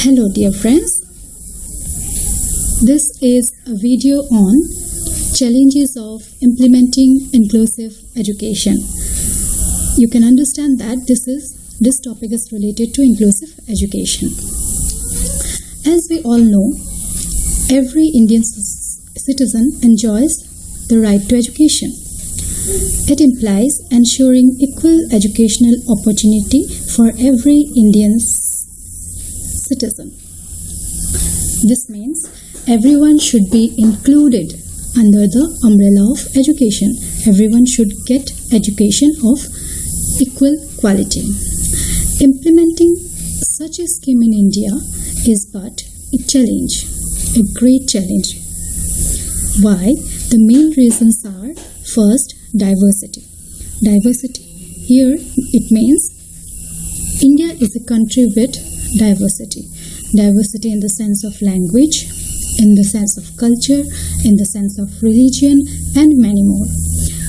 Hello dear friends, this is a video on challenges of implementing inclusive education. You can understand that this topic is related to inclusive education. As we all know, every Indian citizen enjoys the right to education. It implies ensuring equal educational opportunity for every Indian citizen. This means everyone should be included under the umbrella of education. Everyone should get education of equal quality. Implementing such a scheme in India is but a challenge, a great challenge. Why? The main reasons are: first, diversity. Diversity. Here it means India is a country with diversity. Diversity in the sense of language, in the sense of culture, in the sense of religion, and many more.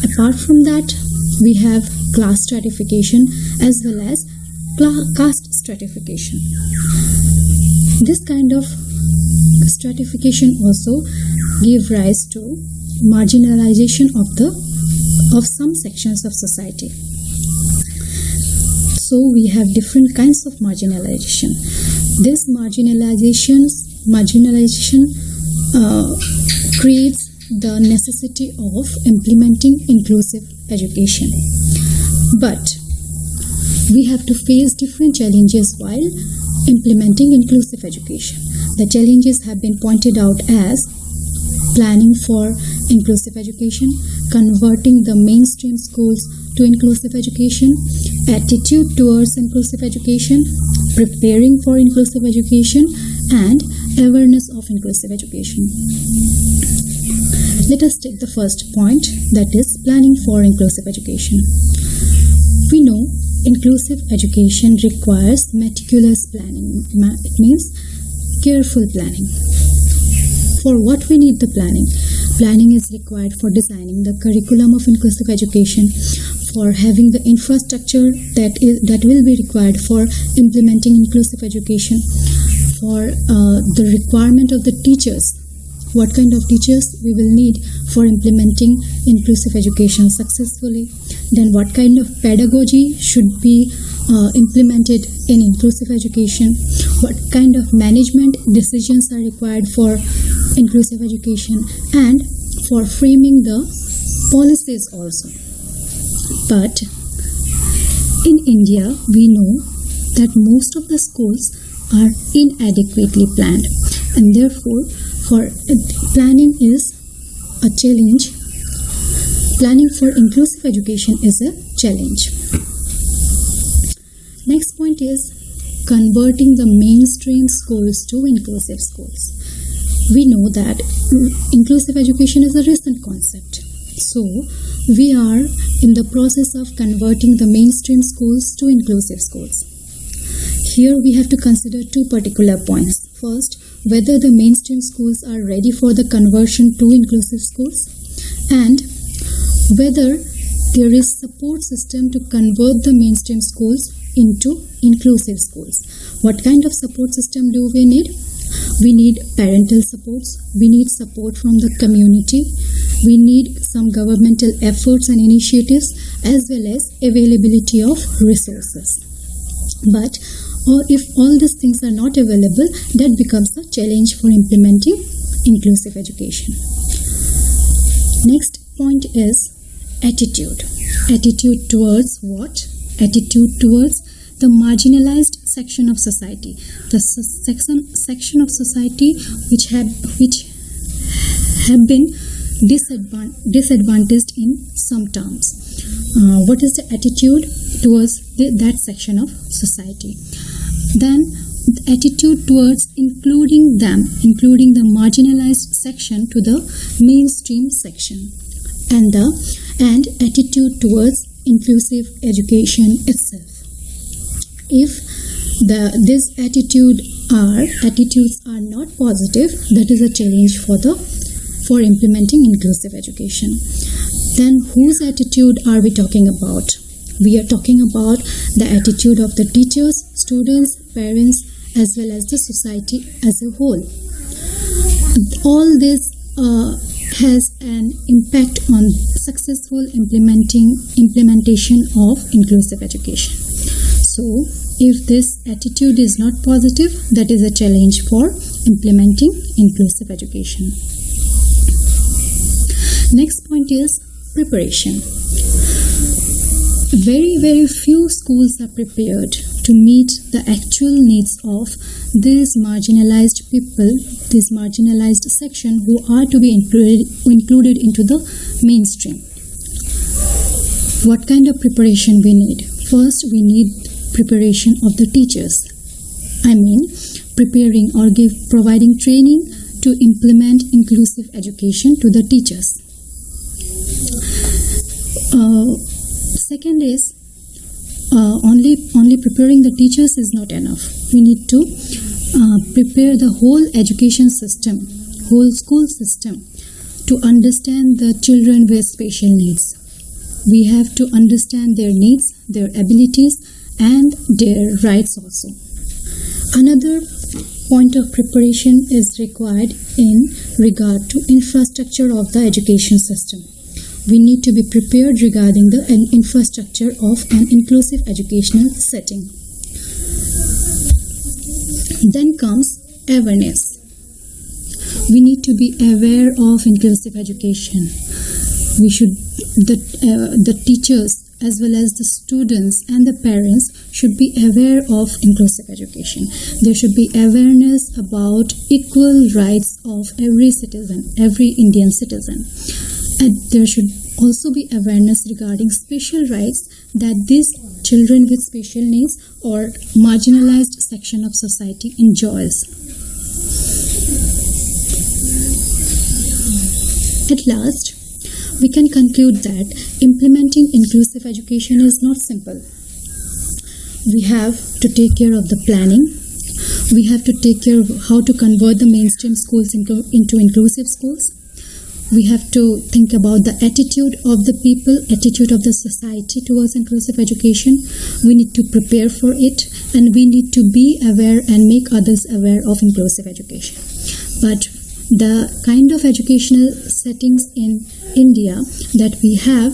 Apart from that, we have class stratification as well as caste stratification. This kind of stratification also give rise to marginalization of some sections of society. So we have different kinds of marginalization. This marginalization creates the necessity of implementing inclusive education. But we have to face different challenges while implementing inclusive education. The challenges have been pointed out as planning for inclusive education, converting the mainstream schools to inclusive education, attitude towards inclusive education, preparing for inclusive education, and awareness of inclusive education. Let us take the first point, that is planning for inclusive education. We know inclusive education requires meticulous planning. It means careful planning. For what we need the planning? Planning is required for designing the curriculum of inclusive education, for having the infrastructure that will be required for implementing inclusive education, for the requirement of the teachers. What kind of teachers we will need for implementing inclusive education successfully? Then what kind of pedagogy should be implemented in inclusive education? What kind of management decisions are required for inclusive education, and for framing the policies also. But in India, we know that most of the schools are inadequately planned, and therefore planning is a challenge. Planning for inclusive education is a challenge. Next point is converting the mainstream schools to inclusive schools. We know that inclusive education is a recent concept. So, we are in the process of converting the mainstream schools to inclusive schools. Here we have to consider two particular points. First, whether the mainstream schools are ready for the conversion to inclusive schools, and whether there is support system to convert the mainstream schools into inclusive schools. What kind of support system do we need? We need parental supports, we need support from the community, we need some governmental efforts and initiatives, as well as availability of resources. But if all these things are not available, that becomes a challenge for implementing inclusive education. Next point is attitude. Attitude towards what? Attitude towards the marginalized section of society, the section of society which have been disadvantaged in some terms. What is the attitude towards that section of society? Then attitude towards including the marginalized section to the mainstream section, and attitude towards inclusive education itself. If these attitudes are not positive, that is a challenge for implementing inclusive education. Then whose attitude are we talking about? We are talking about the attitude of the teachers, students, parents, as well as the society as a whole. All this has an impact on successful implementation of inclusive education. So, if this attitude is not positive, that is a challenge for implementing inclusive education. Next point is preparation. Very, very few schools are prepared to meet the actual needs of these marginalized people, this marginalized section who are to be included into the mainstream. What kind of preparation we need? First, we need preparation of the teachers. I mean, preparing or providing training to implement inclusive education to the teachers. Second is only preparing the teachers is not enough. We need to prepare the whole education system, whole school system, to understand the children with special needs. We have to understand their needs, their abilities, and their rights also. Another point of preparation is required in regard to infrastructure of the education system. We need to be prepared regarding the infrastructure of an inclusive educational setting. Then comes awareness. We need to be aware of inclusive education. The teachers as well as the students and the parents should be aware of inclusive education. There should be awareness about equal rights of every citizen, every Indian citizen. And there should also be awareness regarding special rights that these children with special needs or marginalized section of society enjoys. At last, we can conclude that implementing inclusive education is not simple. We have to take care of the planning. We have to take care of how to convert the mainstream schools into inclusive schools. We have to think about the attitude of the people, attitude of the society towards inclusive education. We need to prepare for it, and we need to be aware and make others aware of inclusive education. But the kind of educational settings in India that we have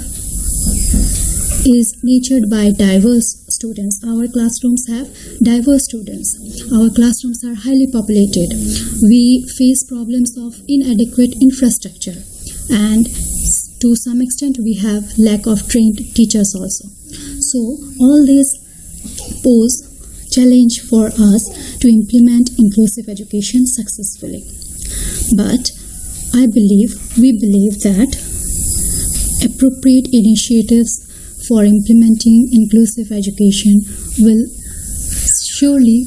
is nurtured by diverse students. Our classrooms have diverse students. Our classrooms are highly populated. We face problems of inadequate infrastructure, and to some extent we have lack of trained teachers also. So all these pose challenge for us to implement inclusive education successfully. But we believe that appropriate initiatives for implementing inclusive education will surely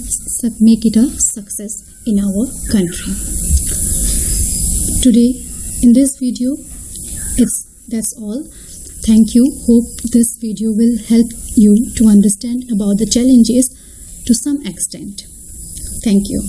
make it a success in our country. Today, in this video, that's all. Thank you. Hope this video will help you to understand about the challenges to some extent. Thank you.